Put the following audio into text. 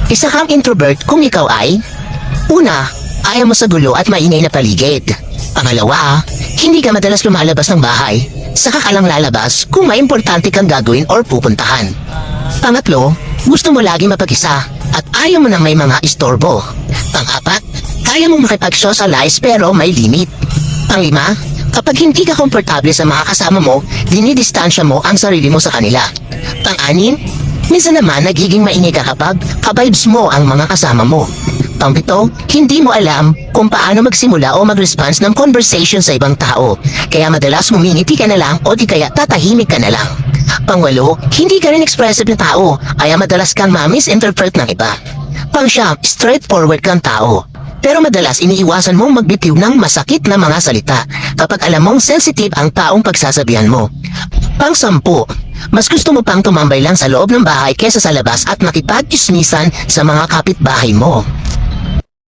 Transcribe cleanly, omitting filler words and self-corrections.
Isa kang introvert kung ikaw ay una, ayaw mo sa gulo at maingay na paligid. Pangalawa, hindi ka madalas lumalabas ng bahay. Saka ka lang lalabas kung may importante kang gagawin or pupuntahan. Pangatlo, gusto mo lagi mapag-isa at ayaw mo nang may mga istorbo. Pang-apat, kaya mong makipag-socialize pero may limit. Pang-lima, kapag hindi ka komportable sa mga kasama mo, dinidistansya mo ang sarili mo sa kanila. Pang-anim, minsan naman nagiging maingay ka kapag ka-vibes mo ang mga kasama mo. Pang-pito, hindi mo alam kung paano magsimula o mag-response ng conversation sa ibang tao. Kaya madalas ngumingiti ka na lang o di kaya tatahimik ka na lang. Pang-walo, hindi ka rin expressive na tao, kaya madalas kang ma-misinterpret ng iba. Pang-siyam, straightforward kang tao. Pero madalas iniiwasan mong magbitiw ng masakit na mga salita kapag alam mong sensitive ang taong pagsasabihan mo. Pang-sampu, mas gusto mo pang tumambay lang sa loob ng bahay kesa sa labas at makipag-ismisan sa mga kapitbahay mo.